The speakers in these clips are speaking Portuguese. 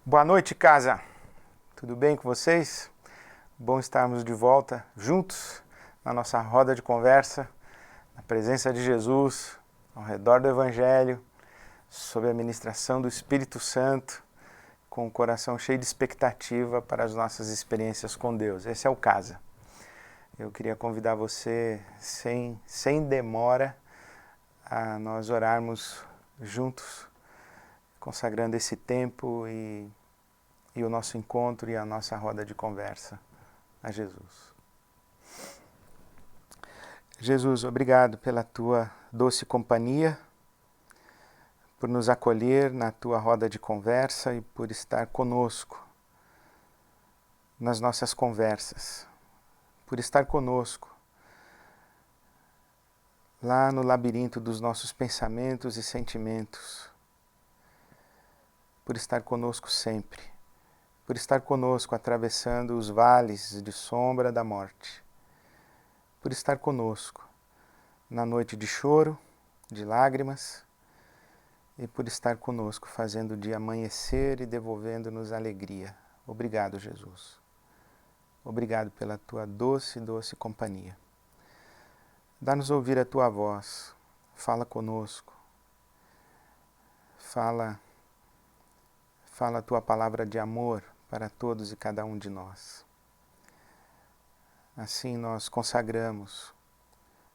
Boa noite, casa. Tudo bem com vocês? Bom estarmos de volta juntos na nossa roda de conversa, na presença de Jesus, ao redor do Evangelho, sob a ministração do Espírito Santo, com o coração cheio de expectativa para as nossas experiências com Deus. Esse é o Casa. Eu queria convidar você, sem demora, a nós orarmos juntos, consagrando esse tempo e o nosso encontro e a nossa roda de conversa a Jesus. Jesus, obrigado pela tua doce companhia, por nos acolher na tua roda de conversa e por estar conosco nas nossas conversas, por estar conosco lá no labirinto dos nossos pensamentos e sentimentos, por estar conosco sempre, por estar conosco atravessando os vales de sombra da morte, por estar conosco na noite de choro, de lágrimas, e por estar conosco fazendo o dia amanhecer e devolvendo-nos alegria. Obrigado, Jesus. Obrigado pela tua doce, doce companhia. Dá-nos ouvir a tua voz, fala conosco, fala a tua palavra de amor para todos e cada um de nós. Assim nós consagramos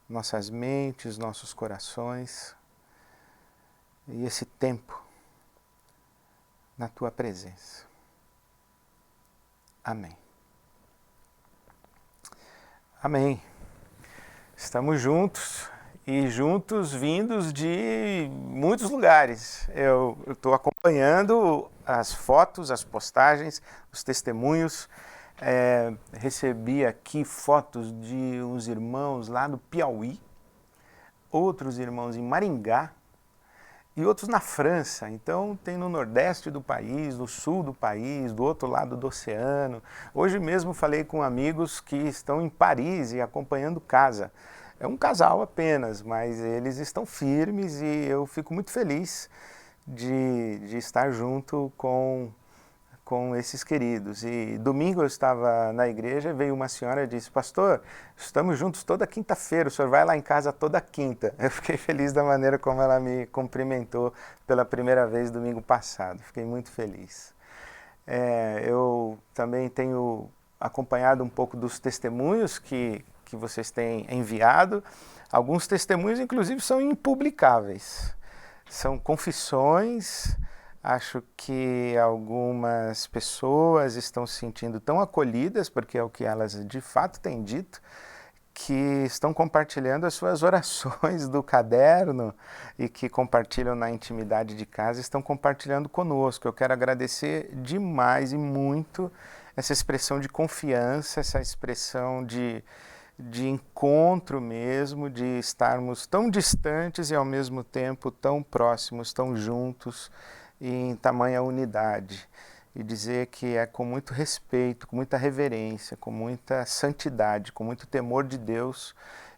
nossas mentes, nossos corações e esse tempo na tua presença. Amém. Amém. Estamos juntos e juntos vindos de muitos lugares. Eu estou acompanhando as fotos, as postagens, os testemunhos. Recebi aqui fotos de uns irmãos lá no Piauí, outros irmãos em Maringá e outros na França. Então tem no nordeste do país, no sul do país, do outro lado do oceano. Hoje mesmo falei com amigos que estão em Paris e acompanhando Casa. É um casal apenas, mas eles estão firmes e eu fico muito feliz de estar junto com esses queridos. E domingo eu estava na igreja, veio uma senhora e disse: pastor, estamos juntos toda quinta-feira, o senhor vai lá em casa toda quinta. Eu fiquei feliz da maneira como ela me cumprimentou pela primeira vez domingo passado, fiquei muito feliz. Eu também tenho acompanhado um pouco dos testemunhos que vocês têm enviado. Alguns testemunhos, inclusive, são impublicáveis. São confissões. Acho que algumas pessoas estão se sentindo tão acolhidas, porque é o que elas de fato têm dito, que estão compartilhando as suas orações do caderno e que compartilham na intimidade de casa, estão compartilhando conosco. Eu quero agradecer demais e muito essa expressão de confiança, essa expressão de encontro mesmo, de estarmos tão distantes e ao mesmo tempo tão próximos, tão juntos e em tamanha unidade. E dizer que é com muito respeito, com muita reverência, com muita santidade, com muito temor de Deus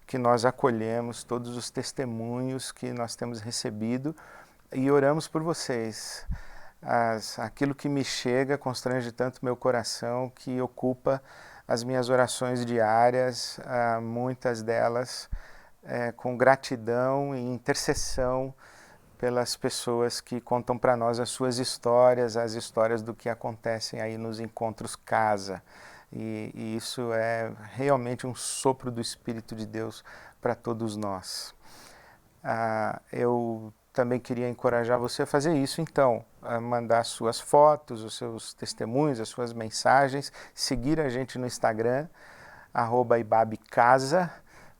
que nós acolhemos todos os testemunhos que nós temos recebido e oramos por vocês. Aquilo que me chega constrange tanto meu coração que ocupa as minhas orações diárias, muitas delas com gratidão e intercessão pelas pessoas que contam para nós as suas histórias, as histórias do que acontecem aí nos encontros casa. E isso é realmente um sopro do Espírito de Deus para todos nós. Eu também queria encorajar você a fazer isso, então, a mandar suas fotos, os seus testemunhos, as suas mensagens, seguir a gente no Instagram, @ibabcasa,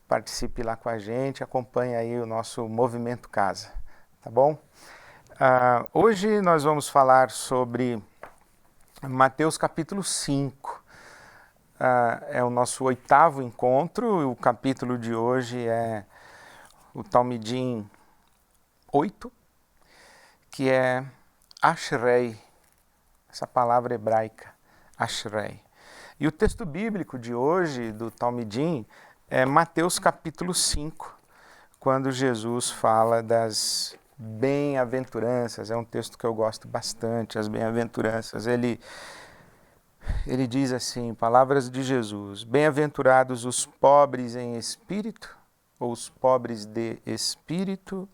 participe lá com a gente, acompanhe aí o nosso Movimento Casa, tá bom? Hoje nós vamos falar sobre Mateus capítulo 5, é o nosso 8º encontro, e o capítulo de hoje é o Talmidim 8, que é Ashrei, essa palavra hebraica, Ashrei. E o texto bíblico de hoje, do Talmidim, é Mateus capítulo 5, quando Jesus fala das bem-aventuranças, é um texto que eu gosto bastante, as bem-aventuranças. Ele diz assim, palavras de Jesus: bem-aventurados os pobres em espírito, ou os pobres de espírito.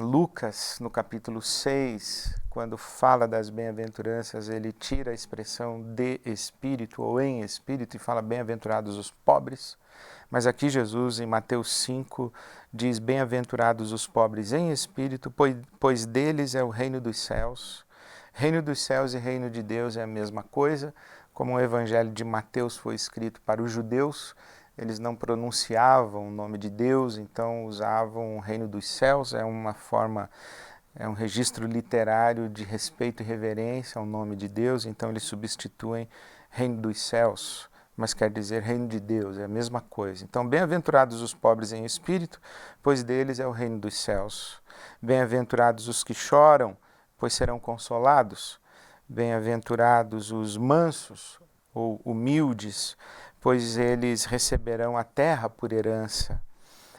Lucas, no capítulo 6, quando fala das bem-aventuranças, ele tira a expressão de espírito ou em espírito e fala bem-aventurados os pobres. Mas aqui Jesus, em Mateus 5, diz bem-aventurados os pobres em espírito, pois deles é o reino dos céus. Reino dos céus e reino de Deus é a mesma coisa. Como o evangelho de Mateus foi escrito para os judeus, eles não pronunciavam o nome de Deus, então usavam o reino dos céus, é uma forma, é um registro literário de respeito e reverência ao nome de Deus, então eles substituem reino dos céus, mas quer dizer reino de Deus, é a mesma coisa. Então, bem-aventurados os pobres em espírito, pois deles é o reino dos céus. Bem-aventurados os que choram, pois serão consolados. Bem-aventurados os mansos ou humildes, pois eles receberão a terra por herança.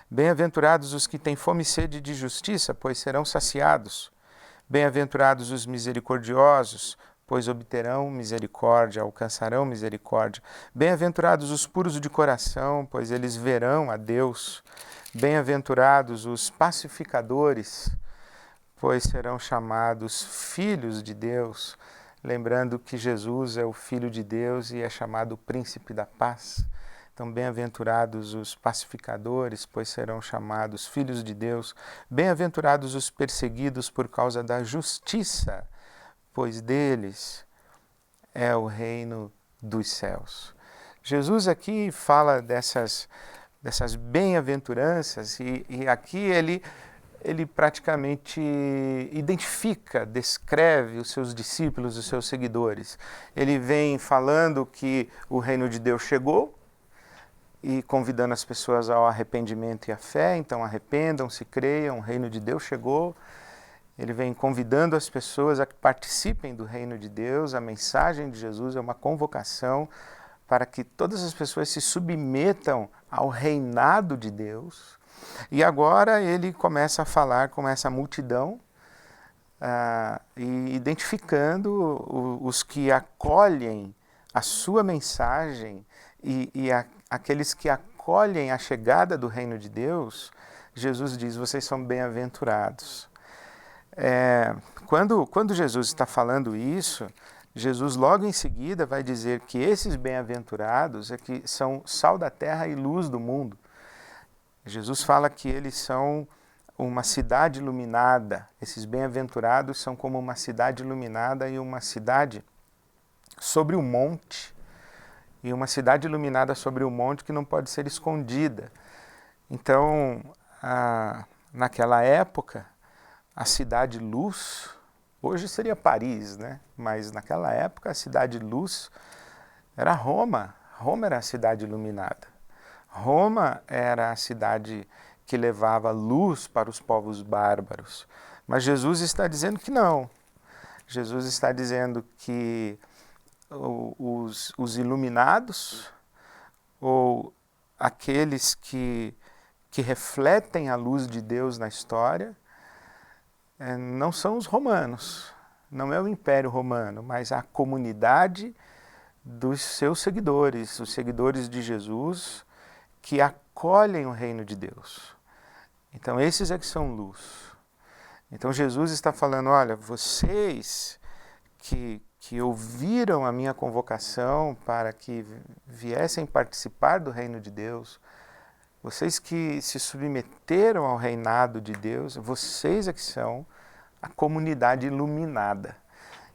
Bem-aventurados os que têm fome e sede de justiça, pois serão saciados. Bem-aventurados os misericordiosos, pois obterão misericórdia, alcançarão misericórdia. Bem-aventurados os puros de coração, pois eles verão a Deus. Bem-aventurados os pacificadores, pois serão chamados filhos de Deus. Lembrando que Jesus é o Filho de Deus e é chamado Príncipe da Paz. Então, bem-aventurados os pacificadores, pois serão chamados filhos de Deus. Bem-aventurados os perseguidos por causa da justiça, pois deles é o reino dos céus. Jesus aqui fala dessas bem-aventuranças e aqui ele praticamente identifica, descreve os seus discípulos, os seus seguidores. Ele vem falando que o reino de Deus chegou e convidando as pessoas ao arrependimento e à fé. Então arrependam-se, creiam, o reino de Deus chegou. Ele vem convidando as pessoas a que participem do reino de Deus. A mensagem de Jesus é uma convocação para que todas as pessoas se submetam ao reinado de Deus. E agora ele começa a falar com essa multidão e identificando os que acolhem a sua mensagem e aqueles que acolhem a chegada do reino de Deus. Jesus diz: vocês são bem-aventurados. Quando Jesus está falando isso, Jesus logo em seguida vai dizer que esses bem-aventurados é que são sal da terra e luz do mundo. Jesus fala que eles são uma cidade iluminada. Esses bem-aventurados são como uma cidade iluminada e uma cidade sobre o monte. E uma cidade iluminada sobre o monte que não pode ser escondida. Então, naquela época, a cidade luz, hoje seria Paris, né? Mas naquela época a cidade luz era Roma. Roma era a cidade iluminada. Roma era a cidade que levava luz para os povos bárbaros. Mas Jesus está dizendo que não. Jesus está dizendo que os iluminados, ou aqueles que refletem a luz de Deus na história, não são os romanos, não é o Império Romano, mas a comunidade dos seus seguidores, os seguidores de Jesus, que acolhem o reino de Deus. Então esses é que são luz. Então Jesus está falando: olha, vocês que ouviram a minha convocação para que viessem participar do reino de Deus, vocês que se submeteram ao reinado de Deus, vocês é que são a comunidade iluminada.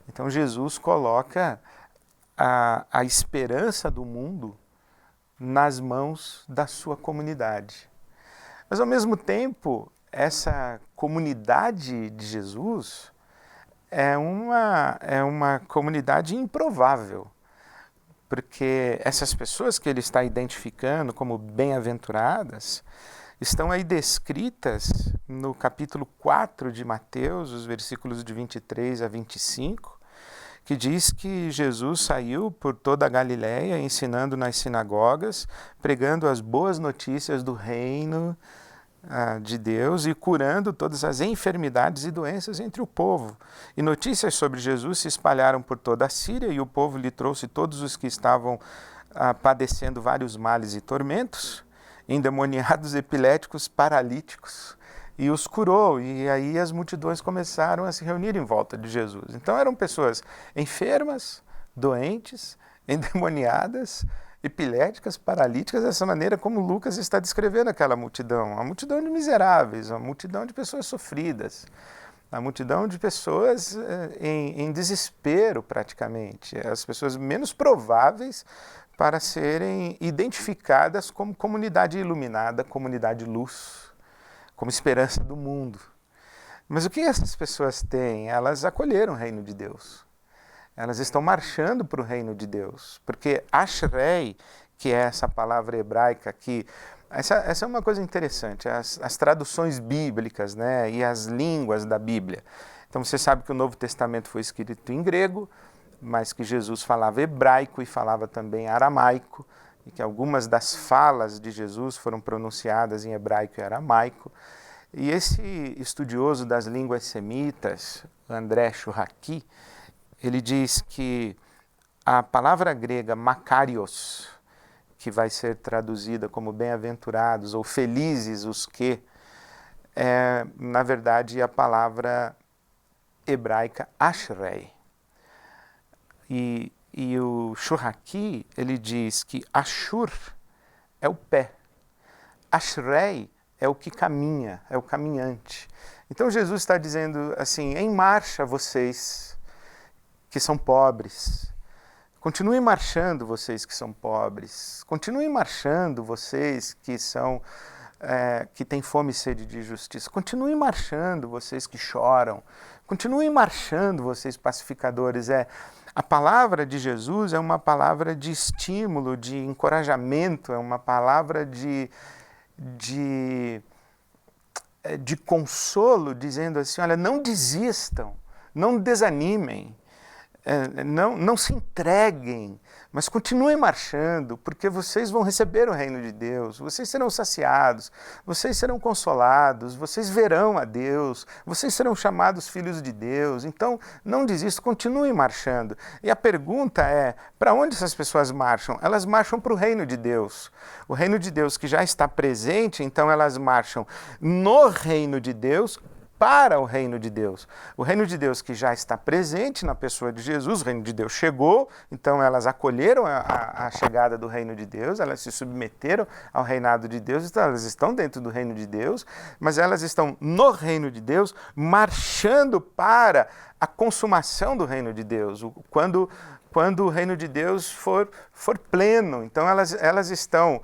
Então Jesus coloca a esperança do mundo nas mãos da sua comunidade. Mas ao mesmo tempo, essa comunidade de Jesus é uma comunidade improvável, porque essas pessoas que ele está identificando como bem-aventuradas estão aí descritas no capítulo 4 de Mateus, os versículos de 23 a 25, que diz que Jesus saiu por toda a Galileia, ensinando nas sinagogas, pregando as boas notícias do reino de Deus e curando todas as enfermidades e doenças entre o povo. E notícias sobre Jesus se espalharam por toda a Síria e o povo lhe trouxe todos os que estavam padecendo vários males e tormentos, endemoniados, epiléticos, paralíticos, e os curou. E aí as multidões começaram a se reunir em volta de Jesus. Então eram pessoas enfermas, doentes, endemoniadas, epiléticas, paralíticas, dessa maneira como Lucas está descrevendo aquela multidão. A multidão de miseráveis, a multidão de pessoas sofridas, a multidão de pessoas em desespero praticamente, as pessoas menos prováveis para serem identificadas como comunidade iluminada, comunidade luz, como esperança do mundo. Mas o que essas pessoas têm? Elas acolheram o reino de Deus. Elas estão marchando para o reino de Deus, porque Ashrei, que é essa palavra hebraica que... Essa é uma coisa interessante, as traduções bíblicas, né, e as línguas da Bíblia. Então você sabe que o Novo Testamento foi escrito em grego, mas que Jesus falava hebraico e falava também aramaico, e que algumas das falas de Jesus foram pronunciadas em hebraico e aramaico. E esse estudioso das línguas semitas, André Churraqui, ele diz que a palavra grega makarios, que vai ser traduzida como bem-aventurados ou felizes os que, é, na verdade, a palavra hebraica ashrei. E o Churraqui, ele diz que Ashur é o pé, Ashrei é o que caminha, é o caminhante. Então Jesus está dizendo assim, em marcha vocês que são pobres, continuem marchando vocês que são pobres, continuem marchando vocês que são que têm fome e sede de justiça, continuem marchando vocês que choram, continuem marchando vocês pacificadores. A palavra de Jesus é uma palavra de estímulo, de encorajamento, é uma palavra de consolo, dizendo assim, olha, não desistam, não desanimem, não se entreguem, mas continuem marchando, porque vocês vão receber o reino de Deus, vocês serão saciados, vocês serão consolados, vocês verão a Deus, vocês serão chamados filhos de Deus. Então, não desistam, continuem marchando. E a pergunta é, para onde essas pessoas marcham? Elas marcham para o reino de Deus. O reino de Deus que já está presente, então elas marcham no reino de Deus, para o reino de Deus. O reino de Deus que já está presente na pessoa de Jesus, o reino de Deus chegou, então elas acolheram a chegada do reino de Deus, elas se submeteram ao reinado de Deus, então elas estão dentro do reino de Deus, mas elas estão no reino de Deus, marchando para a consumação do reino de Deus, quando o reino de Deus for pleno. Então elas estão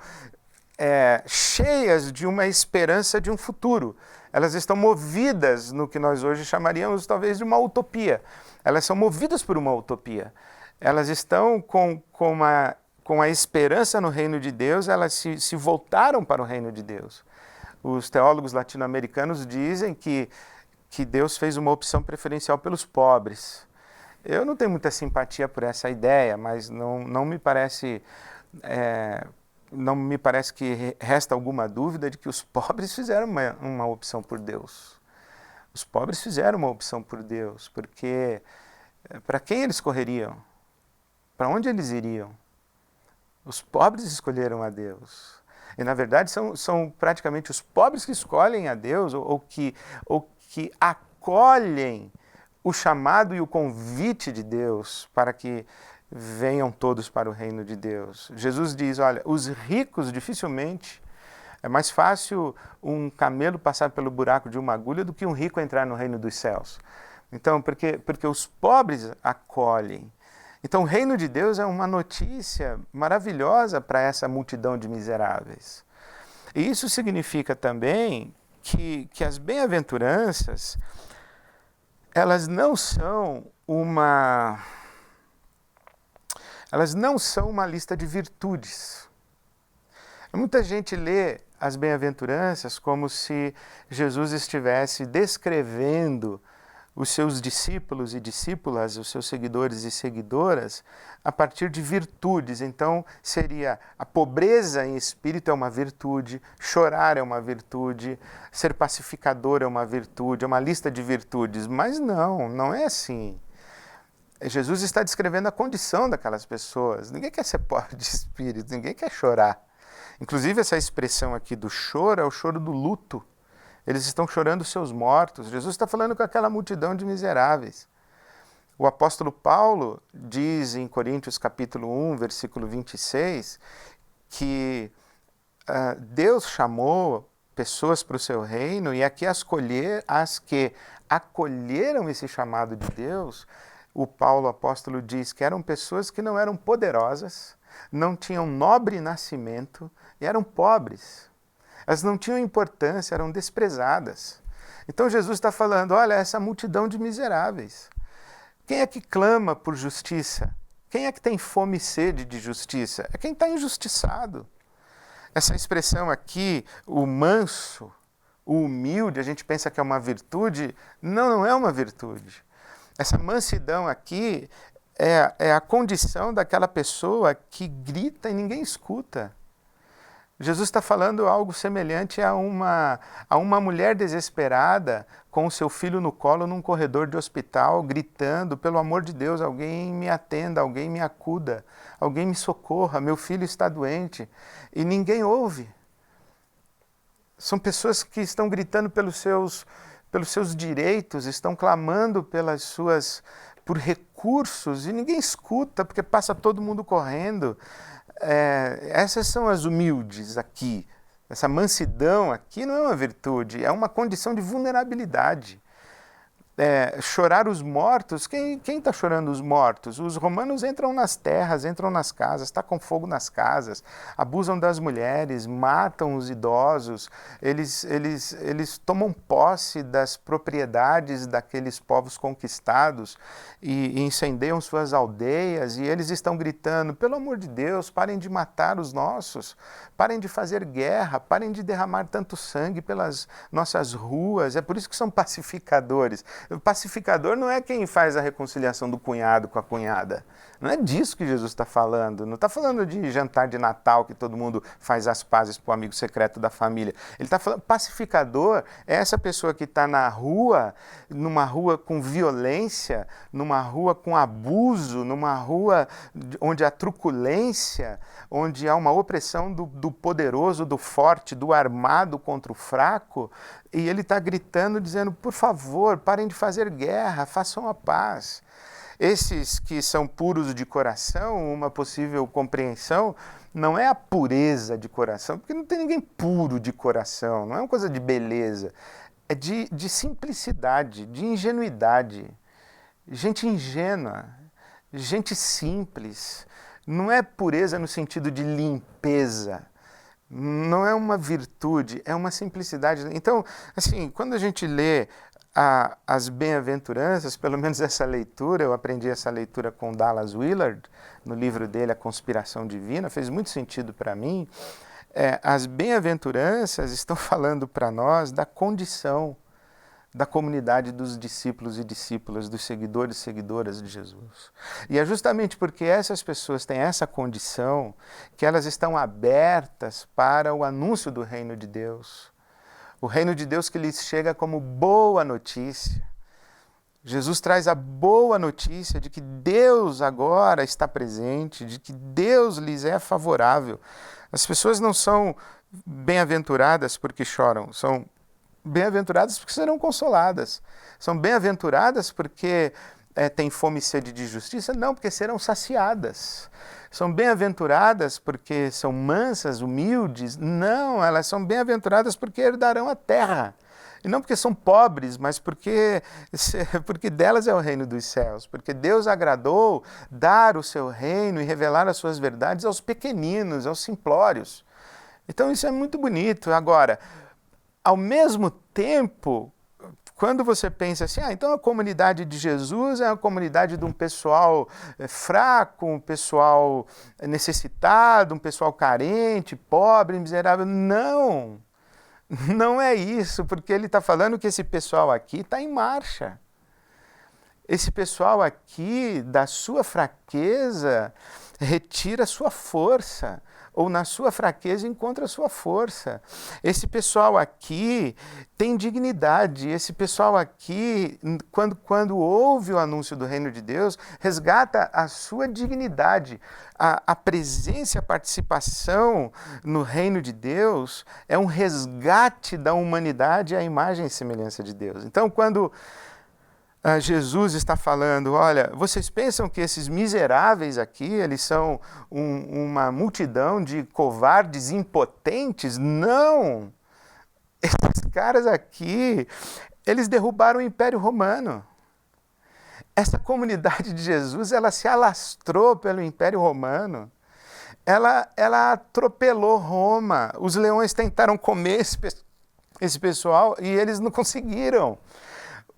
cheias de uma esperança de um futuro. Elas estão movidas no que nós hoje chamaríamos talvez de uma utopia. Elas são movidas por uma utopia. Elas estão com a esperança no reino de Deus, elas se voltaram para o reino de Deus. Os teólogos latino-americanos dizem que Deus fez uma opção preferencial pelos pobres. Eu não tenho muita simpatia por essa ideia, mas não me parece... não me parece que resta alguma dúvida de que os pobres fizeram uma opção por Deus. Os pobres fizeram uma opção por Deus, porque para quem eles correriam? Para onde eles iriam? Os pobres escolheram a Deus. E, na verdade, são praticamente os pobres que escolhem a Deus ou que acolhem o chamado e o convite de Deus para que venham todos para o reino de Deus. Jesus diz, olha, os ricos dificilmente, é mais fácil um camelo passar pelo buraco de uma agulha do que um rico entrar no reino dos céus. Então, porque os pobres acolhem. Então, o reino de Deus é uma notícia maravilhosa para essa multidão de miseráveis. E isso significa também que as bem-aventuranças, elas não são uma lista de virtudes. Muita gente lê as bem-aventuranças como se Jesus estivesse descrevendo os seus discípulos e discípulas, os seus seguidores e seguidoras, a partir de virtudes. Então, seria a pobreza em espírito é uma virtude, chorar é uma virtude, ser pacificador é uma virtude, é uma lista de virtudes. Mas não é assim. Jesus está descrevendo a condição daquelas pessoas. Ninguém quer ser pobre de espírito, ninguém quer chorar. Inclusive, essa expressão aqui do choro é o choro do luto. Eles estão chorando seus mortos. Jesus está falando com aquela multidão de miseráveis. O apóstolo Paulo diz em Coríntios capítulo 1, versículo 26, que Deus chamou pessoas para o seu reino e aqui as que acolheram esse chamado de Deus, o Paulo apóstolo diz que eram pessoas que não eram poderosas, não tinham nobre nascimento e eram pobres. Elas não tinham importância, eram desprezadas. Então Jesus está falando, olha, essa multidão de miseráveis. Quem é que clama por justiça? Quem é que tem fome e sede de justiça? É quem está injustiçado. Essa expressão aqui, o manso, o humilde, a gente pensa que é uma virtude. Não é uma virtude. Essa mansidão aqui é a condição daquela pessoa que grita e ninguém escuta. Jesus está falando algo semelhante a uma mulher desesperada com o seu filho no colo num corredor de hospital, gritando, pelo amor de Deus, alguém me atenda, alguém me acuda, alguém me socorra, meu filho está doente. E ninguém ouve. São pessoas que estão gritando pelos seus direitos, estão clamando por recursos e ninguém escuta, porque passa todo mundo correndo. Essas são as humildes aqui. Essa mansidão aqui não é uma virtude, é uma condição de vulnerabilidade. Chorar os mortos, quem está chorando os mortos? Os romanos entram nas terras, entram nas casas, tacam fogo nas casas, abusam das mulheres, matam os idosos, eles tomam posse das propriedades daqueles povos conquistados e incendeiam suas aldeias, e eles estão gritando, pelo amor de Deus, parem de matar os nossos, parem de fazer guerra, parem de derramar tanto sangue pelas nossas ruas. É por isso que são pacificadores. O pacificador não é quem faz a reconciliação do cunhado com a cunhada. Não é disso que Jesus está falando. Não está falando de jantar de Natal que todo mundo faz as pazes para o amigo secreto da família. Ele está falando, pacificador é essa pessoa que está na rua, numa rua com violência, numa rua com abuso, numa rua onde há truculência, onde há uma opressão do poderoso, do forte, do armado contra o fraco, e ele está gritando, dizendo, por favor, parem de fazer guerra, façam a paz. Esses que são puros de coração, uma possível compreensão, não é a pureza de coração, porque não tem ninguém puro de coração, não é uma coisa de beleza, é de simplicidade, de ingenuidade. Gente ingênua, gente simples. Não é pureza no sentido de limpeza, não é uma virtude, é uma simplicidade. Então, assim, quando a gente lê as bem-aventuranças, pelo menos essa leitura, eu aprendi essa leitura com Dallas Willard, no livro dele A Conspiração Divina, fez muito sentido para mim. As bem-aventuranças estão falando para nós da condição da comunidade dos discípulos e discípulas, dos seguidores e seguidoras de Jesus. E é justamente porque essas pessoas têm essa condição que elas estão abertas para o anúncio do reino de Deus. O reino de Deus que lhes chega como boa notícia. Jesus traz a boa notícia de que Deus agora está presente, de que Deus lhes é favorável. As pessoas não são bem-aventuradas porque choram, são bem-aventuradas porque serão consoladas. São bem-aventuradas porque têm fome e sede de justiça? Não, porque serão saciadas. São bem-aventuradas porque são mansas, humildes? Não, elas são bem-aventuradas porque herdarão a terra. E não porque são pobres, mas porque delas é o reino dos céus. Porque Deus agradou dar o seu reino e revelar as suas verdades aos pequeninos, aos simplórios. Então isso é muito bonito. Agora, ao mesmo tempo, quando você pensa assim, então a comunidade de Jesus é uma comunidade de um pessoal fraco, um pessoal necessitado, um pessoal carente, pobre, miserável. Não é isso, porque ele está falando que esse pessoal aqui está em marcha. Esse pessoal aqui, da sua fraqueza, retira a sua força, ou na sua fraqueza encontra a sua força. Esse pessoal aqui tem dignidade, esse pessoal aqui, quando ouve o anúncio do reino de Deus, resgata a sua dignidade. A presença, a participação no reino de Deus é um resgate da humanidade à imagem e semelhança de Deus. Então, quando Jesus está falando, olha, vocês pensam que esses miseráveis aqui, eles são uma multidão de covardes impotentes? Não! Esses caras aqui, eles derrubaram o Império Romano. Essa comunidade de Jesus, ela se alastrou pelo Império Romano. Ela atropelou Roma. Os leões tentaram comer esse pessoal e eles não conseguiram.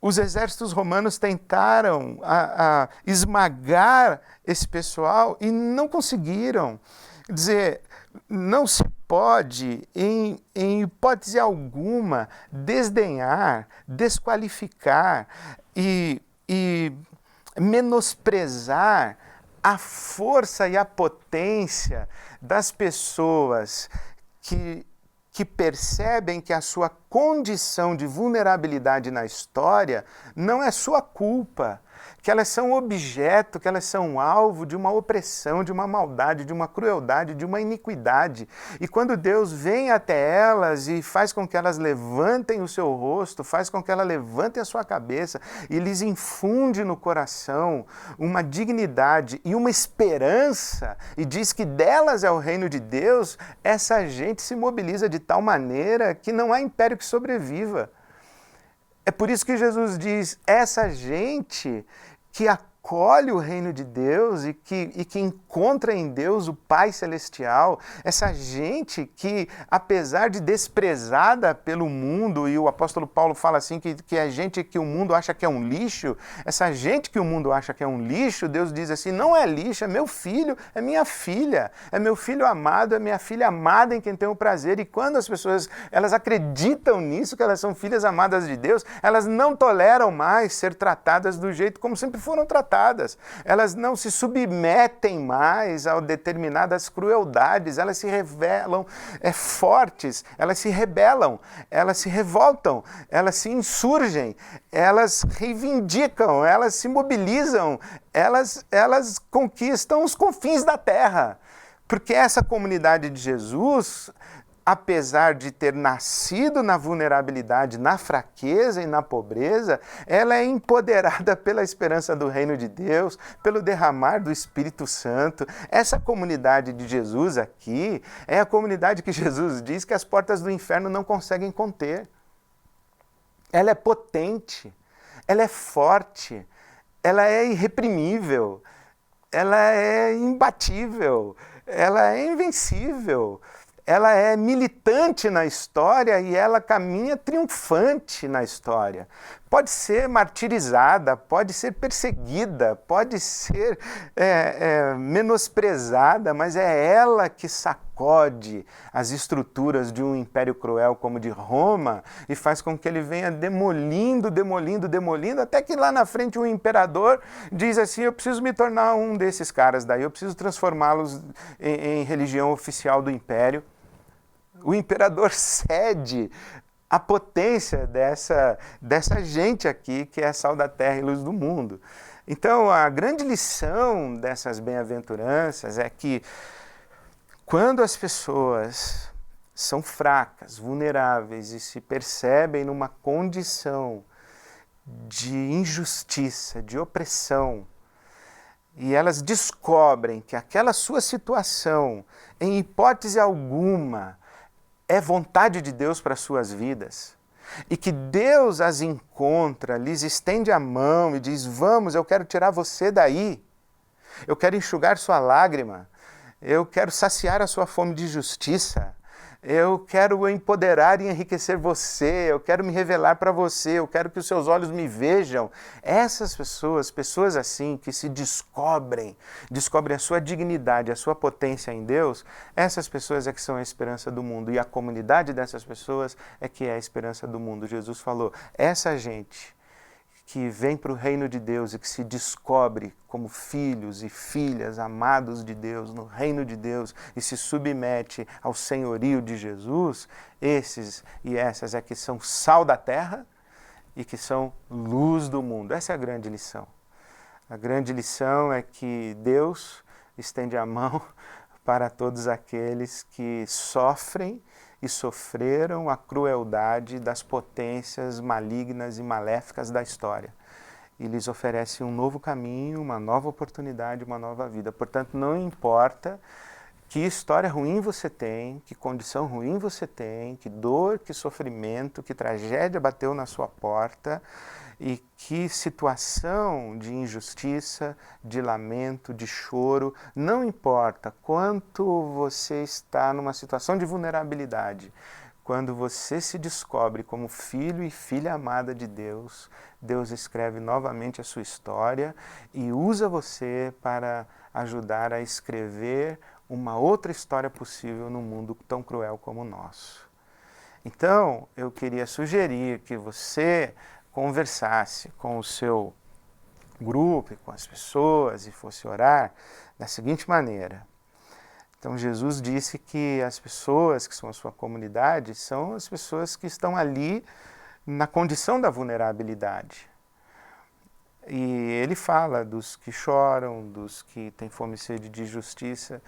Os exércitos romanos tentaram esmagar esse pessoal e não conseguiram. Quer dizer, não se pode, em hipótese alguma, desdenhar, desqualificar e menosprezar a força e a potência das pessoas que percebem que a sua condição de vulnerabilidade na história não é sua culpa, que elas são objeto, que elas são alvo de uma opressão, de uma maldade, de uma crueldade, de uma iniquidade. E quando Deus vem até elas e faz com que elas levantem o seu rosto, faz com que elas levantem a sua cabeça e lhes infunde no coração uma dignidade e uma esperança e diz que delas é o reino de Deus, essa gente se mobiliza de tal maneira que não há império que sobreviva. É por isso que Jesus diz, essa gente que acolhe o reino de Deus e que encontra em Deus o Pai Celestial, essa gente que, apesar de desprezada pelo mundo, e o apóstolo Paulo fala assim, que é gente que o mundo acha que é um lixo, essa gente que o mundo acha que é um lixo, Deus diz assim, não é lixo, é meu filho, é minha filha, é meu filho amado, é minha filha amada em quem tenho prazer. E quando as pessoas elas acreditam nisso, que elas são filhas amadas de Deus, elas não toleram mais ser tratadas do jeito como sempre foram tratadas. Elas não se submetem mais a determinadas crueldades, elas se revelam fortes, elas se rebelam, elas se revoltam, elas se insurgem, elas reivindicam, elas se mobilizam, elas conquistam os confins da terra. Porque essa comunidade de Jesus, apesar de ter nascido na vulnerabilidade, na fraqueza e na pobreza, ela é empoderada pela esperança do reino de Deus, pelo derramar do Espírito Santo. Essa comunidade de Jesus aqui é a comunidade que Jesus diz que as portas do inferno não conseguem conter. Ela é potente, ela é forte, ela é irreprimível, ela é imbatível, ela é invencível. Ela é militante na história e ela caminha triunfante na história. Pode ser martirizada, pode ser perseguida, pode ser menosprezada, mas é ela que sacode as estruturas de um império cruel como o de Roma e faz com que ele venha demolindo, até que lá na frente o imperador diz assim, eu preciso me tornar um desses caras daí, eu preciso transformá-los em religião oficial do império. O imperador cede a potência dessa gente aqui, que é sal da terra e luz do mundo. Então, a grande lição dessas bem-aventuranças é que quando as pessoas são fracas, vulneráveis e se percebem numa condição de injustiça, de opressão, e elas descobrem que aquela sua situação, em hipótese alguma, é vontade de Deus para as suas vidas, e que Deus as encontra, lhes estende a mão e diz, vamos, eu quero tirar você daí, eu quero enxugar sua lágrima, eu quero saciar a sua fome de justiça, eu quero empoderar e enriquecer você, eu quero me revelar para você, eu quero que os seus olhos me vejam. Essas pessoas assim, que se descobrem a sua dignidade, a sua potência em Deus, essas pessoas é que são a esperança do mundo. E a comunidade dessas pessoas é que é a esperança do mundo. Jesus falou, essa gente que vem para o reino de Deus e que se descobre como filhos e filhas amados de Deus no reino de Deus e se submete ao senhorio de Jesus, esses e essas é que são sal da terra e que são luz do mundo. Essa é a grande lição. A grande lição é que Deus estende a mão para todos aqueles que sofrem e sofreram a crueldade das potências malignas e maléficas da história. E lhes oferece um novo caminho, uma nova oportunidade, uma nova vida. Portanto, não importa que história ruim você tem, que condição ruim você tem, que dor, que sofrimento, que tragédia bateu na sua porta e que situação de injustiça, de lamento, de choro, não importa quanto você está numa situação de vulnerabilidade, quando você se descobre como filho e filha amada de Deus, Deus escreve novamente a sua história e usa você para ajudar a escrever uma outra história possível num mundo tão cruel como o nosso. Então, eu queria sugerir que você conversasse com o seu grupo e com as pessoas e fosse orar da seguinte maneira. Então, Jesus disse que as pessoas que são a sua comunidade são as pessoas que estão ali na condição da vulnerabilidade. E ele fala dos que choram, dos que têm fome e sede de justiça.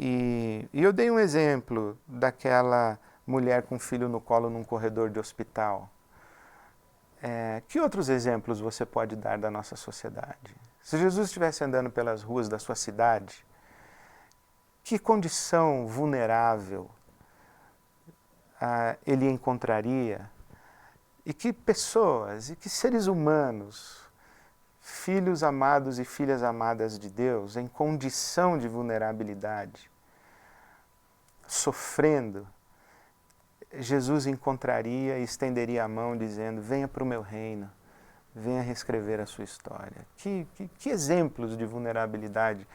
E eu dei um exemplo daquela mulher com um filho no colo num corredor de hospital. Que outros exemplos você pode dar da nossa sociedade? Se Jesus estivesse andando pelas ruas da sua cidade, que condição vulnerável ele encontraria? E que pessoas, e que seres humanos, filhos amados e filhas amadas de Deus, em condição de vulnerabilidade, sofrendo, Jesus encontraria e estenderia a mão dizendo, venha para o meu reino, venha reescrever a sua história. Que exemplos de vulnerabilidade.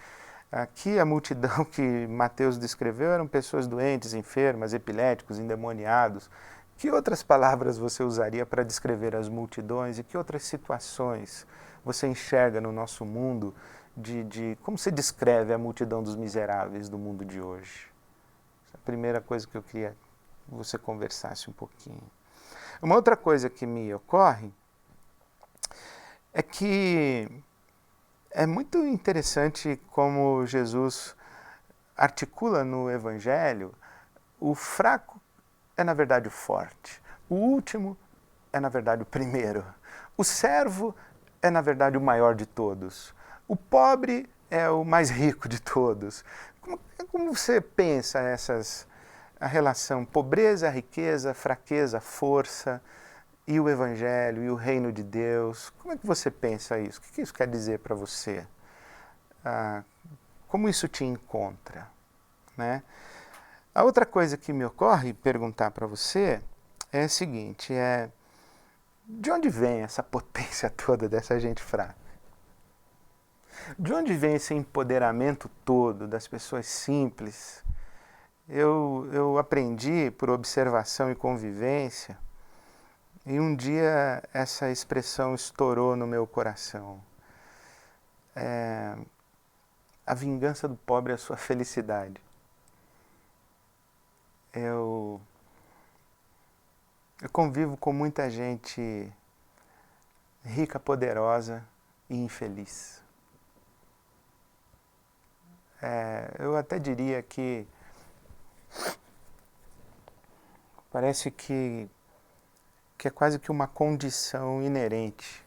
Aqui a multidão que Mateus descreveu eram pessoas doentes, enfermas, epiléticos, endemoniados. Que outras palavras você usaria para descrever as multidões e que outras situações você enxerga no nosso mundo como se descreve a multidão dos miseráveis do mundo de hoje? Essa é a primeira coisa que eu queria que você conversasse um pouquinho. Uma outra coisa que me ocorre é que é muito interessante como Jesus articula no Evangelho o fraco é na verdade o forte, o último é na verdade o primeiro, o servo é na verdade o maior de todos, o pobre é o mais rico de todos. Como você pensa a relação pobreza, riqueza, fraqueza, força e o Evangelho e o reino de Deus? Como é que você pensa isso? O que isso quer dizer para você? Como isso te encontra? Né? A outra coisa que me ocorre perguntar para você é a seguinte, de onde vem essa potência toda dessa gente fraca? De onde vem esse empoderamento todo das pessoas simples? Eu aprendi por observação e convivência, e um dia essa expressão estourou no meu coração. A vingança do pobre é a sua felicidade. Eu convivo com muita gente rica, poderosa e infeliz. Eu até diria que parece que é quase que uma condição inerente.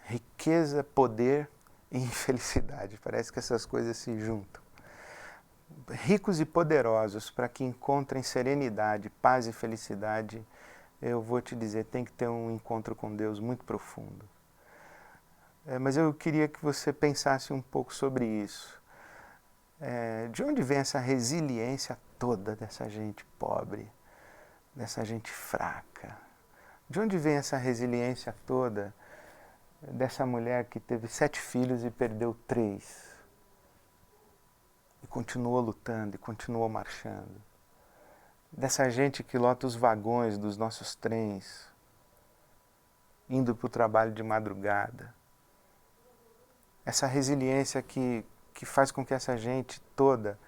Riqueza, poder e infelicidade. Parece que essas coisas se juntam. Ricos e poderosos, para que encontrem serenidade, paz e felicidade, eu vou te dizer, tem que ter um encontro com Deus muito profundo. Mas eu queria que você pensasse um pouco sobre isso. De onde vem essa resiliência toda dessa gente pobre, dessa gente fraca? De onde vem essa resiliência toda dessa mulher que teve 7 filhos e perdeu 3? E continuou lutando e continuou marchando. Dessa gente que lota os vagões dos nossos trens. indo para o trabalho de madrugada. Essa resiliência que faz com que essa gente toda,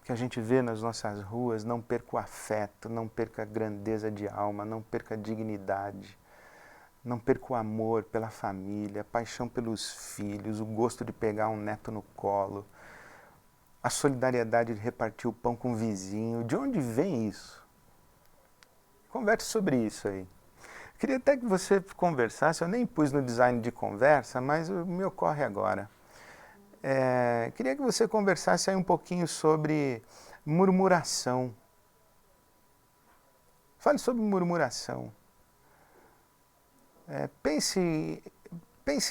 que a gente vê nas nossas ruas, não perca o afeto, não perca a grandeza de alma, não perca a dignidade, não perca o amor pela família, a paixão pelos filhos, o gosto de pegar um neto no colo, a solidariedade de repartir o pão com o vizinho. De onde vem isso? Converse sobre isso aí. Queria até que você conversasse, eu nem pus no design de conversa, mas me ocorre agora. Queria que você conversasse aí um pouquinho sobre murmuração. Fale sobre murmuração. Pense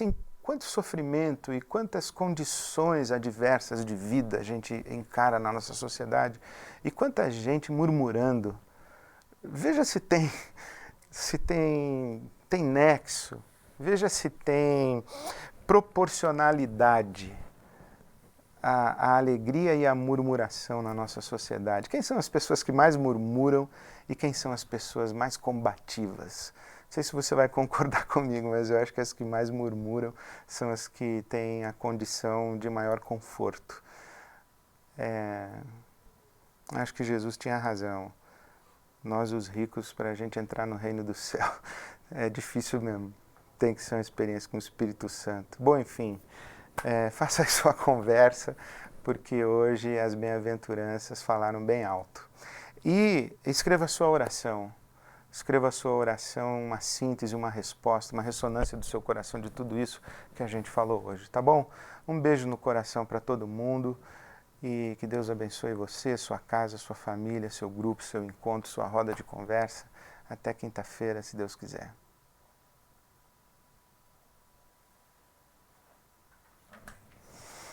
em quanto sofrimento e quantas condições adversas de vida a gente encara na nossa sociedade e quanta gente murmurando. Veja se tem nexo, veja se tem proporcionalidade a alegria e a murmuração na nossa sociedade. Quem são as pessoas que mais murmuram e quem são as pessoas mais combativas? Não sei se você vai concordar comigo, mas eu acho que as que mais murmuram são as que têm a condição de maior conforto. Acho que Jesus tinha razão. Nós, os ricos, para a gente entrar no reino do céu, é difícil mesmo. Tem que ser uma experiência com o Espírito Santo. Bom, enfim, faça a sua conversa, porque hoje as bem-aventuranças falaram bem alto. E escreva a sua oração. Escreva a sua oração, uma síntese, uma resposta, uma ressonância do seu coração de tudo isso que a gente falou hoje, tá bom? Um beijo no coração para todo mundo e que Deus abençoe você, sua casa, sua família, seu grupo, seu encontro, sua roda de conversa. Até quinta-feira, se Deus quiser.